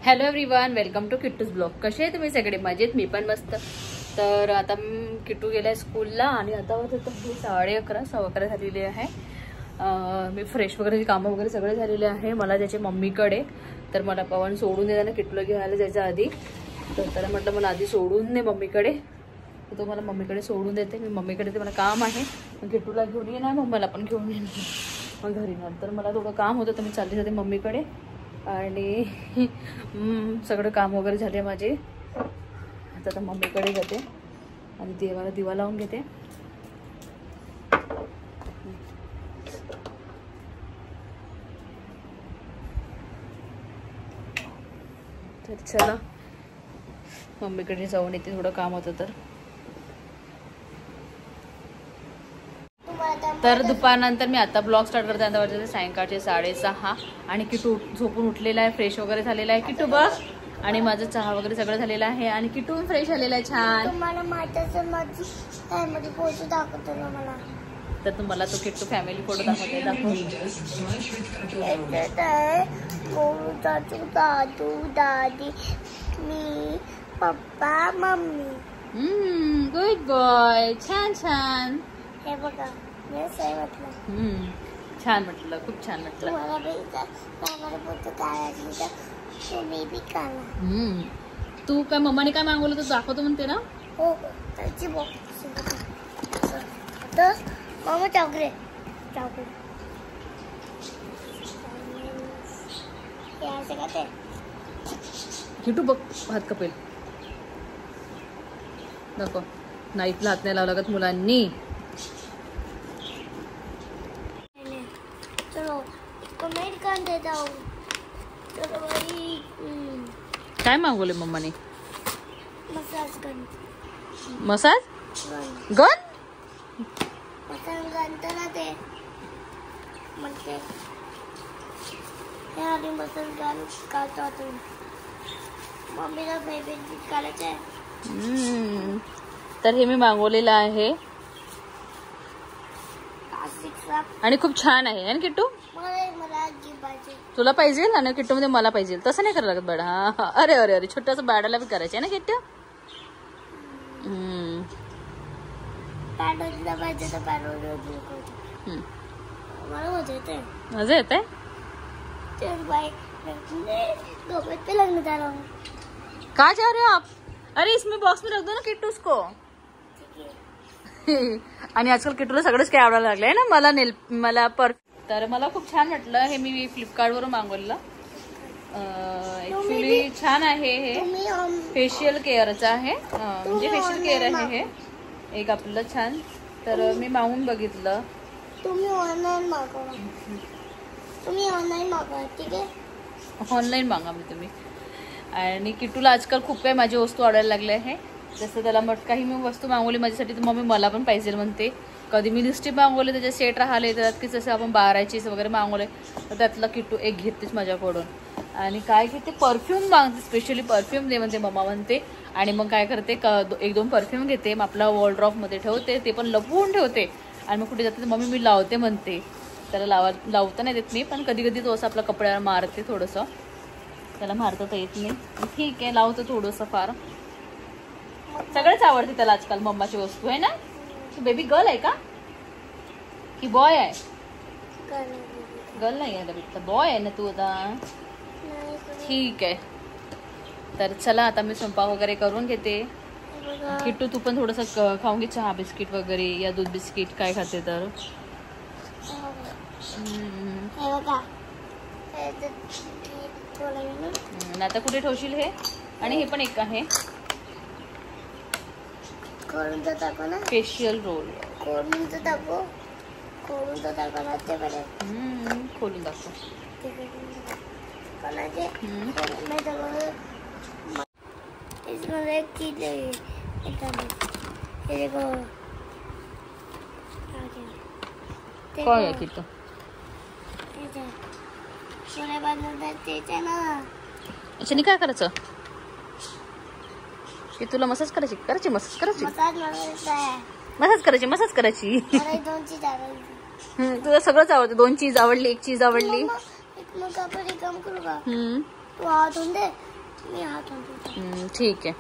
Hello everyone, welcome to Kittu's blog. कसे आहे तुम्ही सगळे? मजेत? मी पण मस्त. तर आता किट्टू गेलाय स्कूलला आणि आता होतं 11:30 11:15 झालेली आहे. मी फ्रेश वगैरे कामं वगैरे सगळे झालेले आहे. मला त्याच्या मम्मीकडे, तर मला पवन सोडून देताना किट्टूला घ्यायला जायचं आधी, तर त्याला म्हटलं मला आधी सोडून दे मम्मीकडे. तर तो मला मम्मीकडे सोडून देते. मी मम्मीकडे ते मला काम आहे, मग किट्टूला घेऊन येणार, मग मला पण घेऊन येणार, मग घरी येणार. तर मला थोडं काम होतं तर मी चालली जाते मम्मीकडे. आणि सगळं काम वगैरे झाले माझे. आता मम्मीकडे जाते आणि देवाला दिवा लावून घेते. तर चला मम्मीकडे जाऊन येते, थोडं काम होतं तर दुपारनंतर मी आता ब्लॉग स्टार्ट करते. आता वाजले सायंकाळचे 6:30 आणि किट्टू झोपून उठलेला आहे, फ्रेश वगैरे झालेला आहे. किट्टू बघ, आणि माझं चहा वगैरे सगळं झालेलं आहे आणि किट्टू फ्रेश झालेला आहे छान. तुम्हाला माझी फॅमिली फोटो दाखवतो ना मला. तर तुम्हाला तो किट्टू फॅमिली फोटो दाखवते. दादू दादी, मी, पप्पा, मम्मी. गुड बॉय, छान छान. हे बघा, मी सही म्हटलं. छान म्हटलं, खूप छान म्हटलं. तुम्हाला फोटो काढायची तर तुम्ही बी काढा. तू काय मम्माने काय मागवलं तर दाखवतो म्हणते ना. हो, त्याची बॉक्स तर मम्मा चॉकलेट हे का ते किट्टू बघ, हात कपेल नको, नाईफला हात नाही लावला का मुलांनी. चलो कमेंट कर देता हूँ. चलो भाई, काय मागवले मम्माने? Massage gun. Massage gun? Massage gun तर ना ते म्हणजे हे आधी मसाज गन काढतो आपण. मम्मीला बेबी काढायचं आहे. तर हे मी मागवलेलं आहे आणि खूप छान आहे. आणि किट्टू मला पाहिजे. तुला पाहिजे आणि किट्टू मध्ये मला पाहिजे, तसं नाही करायला लागत बाळा. हा, अरे अरे अरे, छोटंसं बाळाला बी करायचं आहे ना किट्टू. पाहिजे तर मला मजा येते. मजा येते. पे लगने जा रहा हूँ. कहाँ जा रहे हो आप? अरे इसमें बॉक्स में रख दो ना किट्टू उसको. आणि आजकाल किट्टूला सगळंच काय आवडायला लागलंय ना. मला तर मला खूप छान वाटलं. हे मी फ्लिपकार्ट वरून मागवलं. ऍक्च्युली छान आहे. हे फेशियल केअरचं आहे, म्हणजे फेशियल केअर आहे हे एक आपलं छान. तर मी मागून बघितलं. तुम्ही ऑनलाईन मागवा ठीक आहे. ऑनलाईन मागा मी तुम्ही. आणि किट्टूला आजकाल खूप काही माझी वस्तू आवडायला लागल्या आहे. जसं त्याला काही मी वस्तू मागवली माझ्यासाठी तर मम्मी मला पण पाहिजे म्हणते. कधी मी लिपस्टिक मागवले, त्याचे सेट राहिले, त्यात की जसं आपण 12 वगैरे मागवले तर त्यातला किट्टू एक घेतेच माझ्याकडून. आणि काय घेते, परफ्यूम मागते, स्पेशली परफ्यूम दे म्हणते मम्मा म्हणते. आणि मग काय करते, 1-2 परफ्यूम घेते, मग आपला वॉर्डरोबमध्ये ठेवते, ते पण लपवून ठेवते. आणि मग कुठे जाते तर मम्मी मी लावते म्हणते. त्याला लावता नाही देत मी, पण कधी कधी तो असं आपल्या कपड्याला मारते थोडंसं. त्याला मारता तर येत नाही, ठीक आहे लावतो थोडंसं. फार सगळंच आवडते त्याला आजकाल मम्माची वस्तू आहे ना. बेबी गर्ल आहे का की बॉय आहे? गर्ल नाही आहे बेबी, बॉय आहे ना तू आता. ठीक आहे. तर चला आता मी स्वयंपाक वगैरे करून घेते. किट्टू तू पण थोडंसं खाऊन घे, चहा बिस्किट वगैरे या दूध बिस्किट काय खाते तर. आता कुठे ठेवशील हे? आणि हे पण एक आहे फेशियल रोल. खोलून दाखव. इसमें एक चीज है, काय आहे किट्टू? अच्छा, काय करायचं की तुला मसाज करायची मसाज करायची. तुला सगळंच आवडतं. 2 चीज आवडली, 1 चीज आवडली. तू हात धुवून दे, मी हात धुवून ठीक आहे.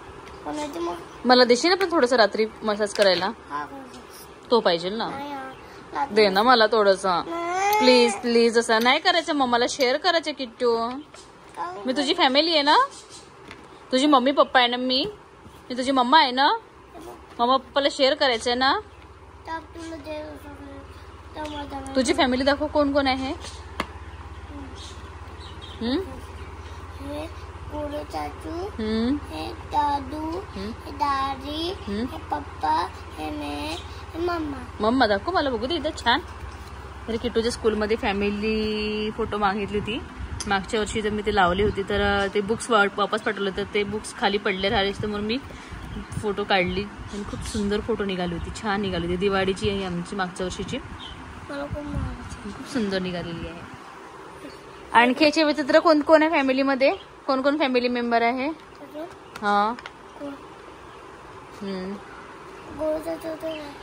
कोणाची मग मला देशील ना पण थोडस रात्री मसाज करायला? हा कोणाची तो पाहिजे ना. नाही दे ना मला थोडस प्लीज प्लीज. असं नाही करायचं, मम्माला शेअर करायचं किट्टू. मी तुझी फॅमिली आहे ना, तुझी मम्मी पप्पा आहे ना, मी तुझी मम्मा आहे ना, मम्मा पप्पाला शेअर करायचंय ना. तुझी फॅमिली दाखव कोण कोण आहे. हे गोलू चाचू, हे दादू, हे दादी, हे पप्पा, हे मैं, हे मम्मा. मम्मा दाखव मला बघू दे इथं छान. तरी किट्टूच्या स्कूलमध्ये फॅमिली फोटो मागितली होती मागच्या वर्षी, तर मी ते लावली होती. तर ते बुक्स वापस पाठवलं, तर ते बुक्स खाली पडले राहिले, तर म्हणून मी फोटो काढली आणि खूप सुंदर फोटो निघाली होती, छान निघाली होती. दिवाळीची आहे आमची मागच्या वर्षीची, खूप सुंदर निघालेली आहे. आणखी याच्या व्यतिरिक्त कोण कोण आहे फॅमिलीमध्ये, कोण कोण फॅमिली मेंबर आहे. हा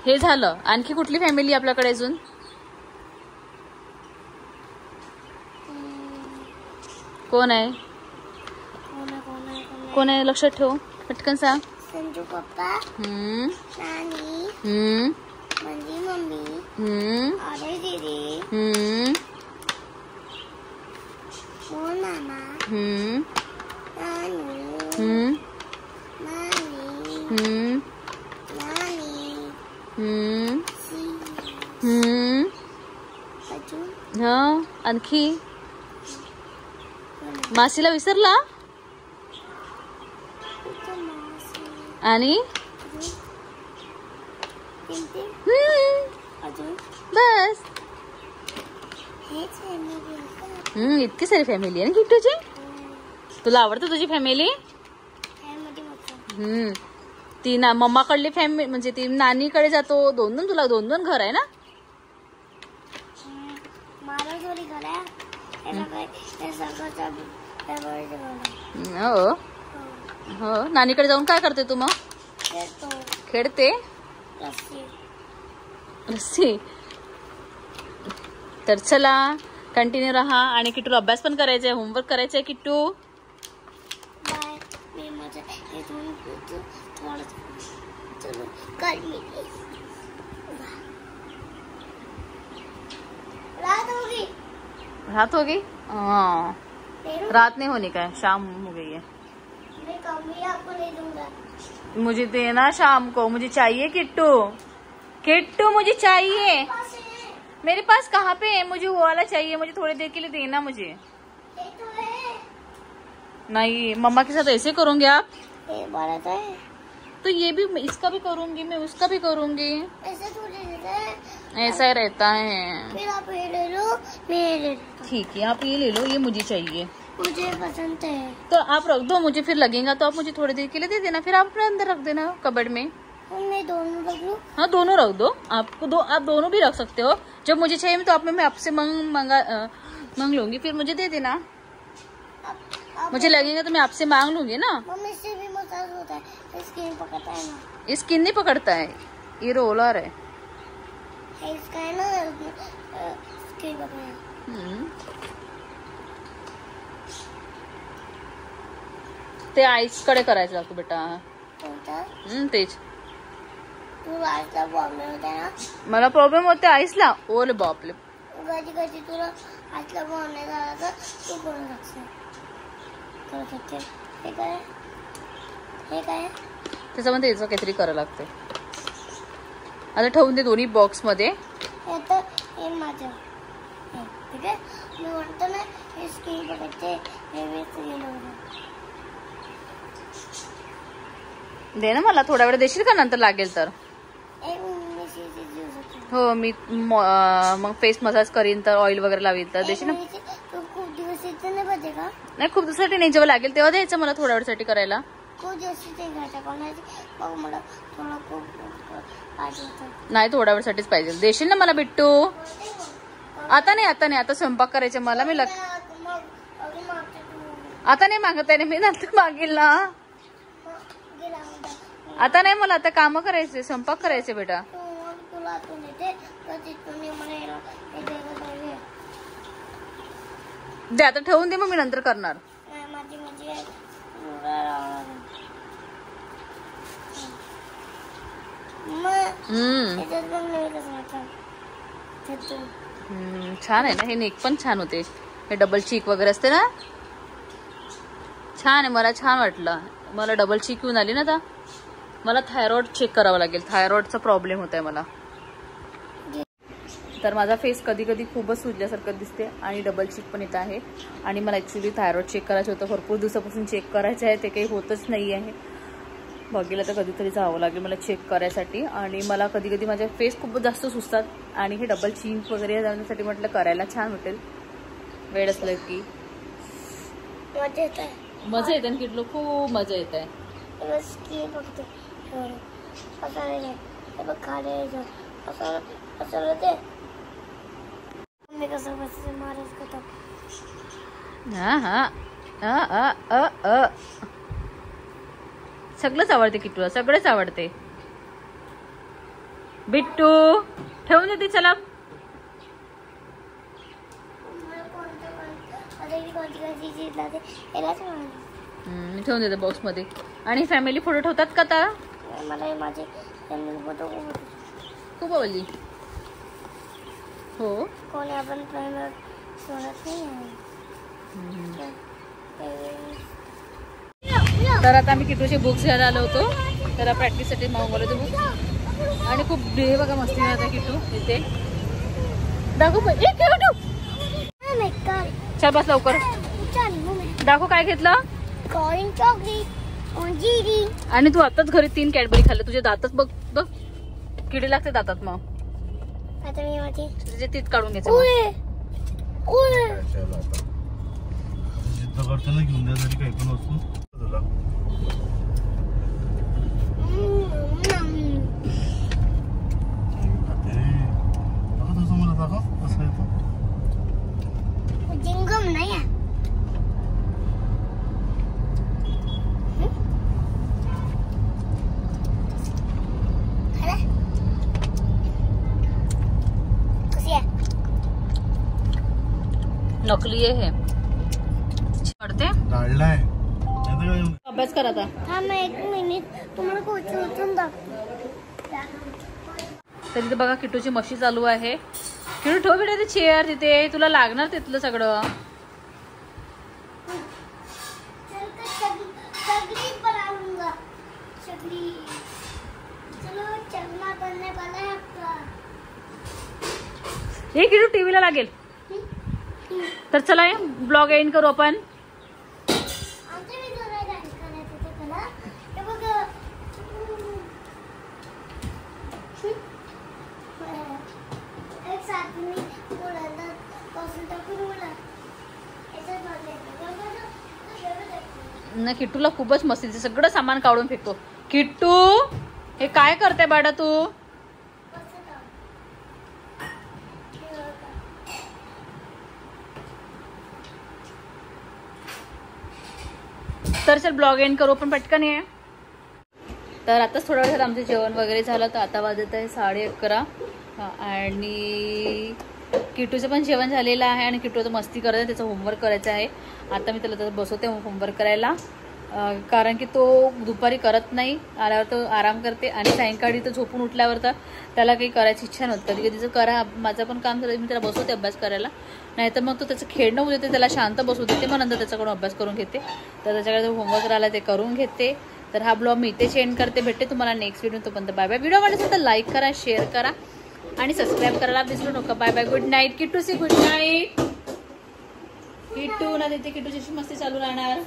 हे झालं. आणखी कुठली फॅमिली आपल्याकडे अजून. कोण आहे कोण आहे लक्षात ठेव, पटकन सांग. संजू पप्पा, नानी, माझी मम्मी, अरे दीदी, मोहन मामा, नानी, हा. आणखी मासीला विसरला. आणि बस इतकी सारी फॅमिली आहे ना किट्टूची. तुला आवडतं तुझी फॅमिली. ती ना मम्माकडली फॅमिली म्हणजे ती नानीकडे जातो, दोन दोन तुला दोन दोन घर आहे ना. हो हो. नानीकडे जाऊन काय करते तू मग. खेळते रस्सी. तर चला कंटिन्यू रहा. आणि किट्टूला अभ्यास पण करायचा आहे, होमवर्क करायचं आहे किट्टू. रात होगी. रात नहीं होने का है, शाम हो गई है. आपको नहीं दूंगा. मुझे देना शाम को, मुझे चाहिए किट्टू. किट्टू मुझे चाहिए. मेरे पास कहाँ पे है, मुझे वो वाला चाहिए. मुझे थोड़ी देर के लिए देना मुझे. तो है. नहीं मम्मा के साथ ऐसे करोगे आप. बड़ा तो है. तो ये भी इसका भी करूंगी मैं, उसका भी करूंगी. ऐसे थोड़ी देता है. ऐसा ही रहता है. फिर आप ये ले लो, मैं ये ले लो. ठीक है आप ये ले लो, ये मुझे चाहिए. मुझे पसंद है. तो आप रख दो, मुझे फिर लगेगा तो आप मुझे थोड़ी देर के लिए दे देना, फिर आप अपने अंदर रख देना कबर्ड में. मैं दोनों रख लूं. हाँ दोनों रख दो. आपको आप दोनों भी रख सकते हो. जब मुझे चाहिए तो आप मैं आपसे मांग लूंगी, फिर मुझे दे देना. मुझे लगेगा तो मैं आपसे मांग लूंगी ना. मम्मी से भी मसाज होता है. स्किन पकड़ता है ना. स्किन नहीं पकड़ता है, ये रोलर है. इसका है ना स्किन पकड़ना. ते आईस कडे करायचं लागतो बेटा. तेच. तुला आईसला प्रॉब्लेम होता ना. मला प्रॉब्लेम होते आईसला. ओले बापले. कधी तुला आईसला प्रॉब्लेम झाला तर तू करू शकते. हे काय त्याच्यामध्ये याचं काहीतरी करावं लागते. आता ठेवून दे दोन्ही बॉक्स मध्ये. हे माझं ठीक आहे. मी म्हणतो ना हे स्किन पकडते, हे दे ना मला. थोडा वेळ देशील का, नंतर लागेल तर. हो मी मग फेस मसाज करीन तर ऑइल वगैरे लावीन तर देशील ना. खूप दिवस नाही पाहिजे का. नाही खूप दिवसासाठी नाही, जेव्हा लागेल तेव्हा द्यायचं मला थोड्या वेळसाठी करायला. खूप दिवस नाही थोड्या वेळसाठीच पाहिजे. देशील ना मला बिट्टू. आता नाही आता स्वयंपाक करायचा मला. मी आता नाही मागत आहे, मी नंतर मागेल ना. आता नाही, मला आता काम करायचे, स्वयंपाक करायचे बेटा. दे आता ठेवून दे, मग मी नंतर करणार. म्हणजे मुला लावणार छान आहे ना हे नेक पण छान होते. हे डबल चीक वगैरे असते ना, छान आहे. मला छान वाटलं. मला डबल चीक येऊन आली ना आता. मला थायरॉइड चेक करावं लागेल. थायरॉइडचा प्रॉब्लेम होत आहे मला. तर माझा फेस कधी कधी खूपच सुजल्यासारखं दिसते आणि डबल चीक पण येत आहे. आणि मला ॲक्च्युली थायरॉइड चेक करायचं होतं. भरपूर दिवसापासून चेक करायचं आहे. ते काही होतच नाही आहे. बघितलं तर कधीतरी जावं लागेल मला चेक करायसाठी. आणि मला कधी कधी माझे फेस खूप जास्त सुचतात आणि हे डबल चीक वगैरे जाण्यासाठी म्हटलं करायला छान वाटेल. वेळ असलं की मजा येते ना किटलो, खूप मजा येत आहे. सगळंच आवडते किट्टूला, सगळंच आवडते. बिट्टू ठेवून देते. चला ठेवून देते बॉक्स मध्ये. आणि फॅमिली फोटो ठेवतात का आता? मला माझे फॅमिली फोटो खूप आवडली. हो कोणी आपण सोडत नाही. तर आता आम्ही किटूचे बुक्स घ्यायला आलो होतो. त्याला प्रॅक्टिससाठी मागवलं होतं बुक. आणि खूप हे बघा मस्ती करता किटू इथे. दाखव चल बस लवकर दाखव काय घेतलं. कॉइन चॉकलेट आणि तू आताच घरी 3 कॅडबरी खाल्ले. तुझे दातच बघ बघ किडे लागते दातात. मग आता मी माझे तुझे तीच काढून घ्यायचं. जिद्द करताना घेऊन द्यासाठी काही पण वस्तू तुला. तसं मला दाखव कसं आहे तो. जिंगम नाही आहे. नकली आहे पडते. काढलाय अभ्यास कर आता. हा मैं 1 मिनिट तुम्हाला उचलून दाखवतो. तर तिथे बघा किटूची मशी चालू आहे. किटू ठेव बेटा ते चेअर तिथे. तुला लागणार तिथलं सगळं. हे किटू टीव्हीला लागेल. तर चला ब्लॉग एंड करू आपण. ना किट्टूला खूपच मस्ती. सगळं सामान काढून फेकतो. किट्टू हे काय करते बाळा तू. तर चल ब्लॉग एंड करू पण पटकन ये. तर आताच थोडा वेळ झालं आमचं जेवण वगैरे झालं. तर आता वाजत आहे 11:30. आणि किटूचं पण जेवण झालेलं आहे. आणि किटू आता मस्ती करत आहे. त्याचं होमवर्क करायचं आहे. आता मी त्याला बसवते होमवर्क करायला. कारण की तो दुपारी करत नाही. आल्यावर तो आराम करते. आणि सायंकाळी तर झोपून उठल्यावर तर त्याला काही करायची इच्छा नव्हती. कधी कधीचं करा माझं पण काम झालं मी त्याला बसवते अभ्यास करायला. नाहीतर मग तो त्याचं खेळणं होऊ देते. त्याला शांत बसवू देते. मग नंतर त्याच्याकडून अभ्यास करून घेते. तर त्याच्याकडे होमवर्क राहिला ते करून घेते. तर हा ब्लॉग मी इथे एंड करते. भेटते तुम्हाला नेक्स्ट व्हिडिओ. तोपर्यंत बाय बाय. व्हिडिओ आवडला असेल तर लाईक करा, शेअर करा आणि सबस्क्राईब करायला विसरू नका. Bye bye. Good night Kittu. See good night. Kittu ना तिथे किट्टूची मस्ती चालू राहणार.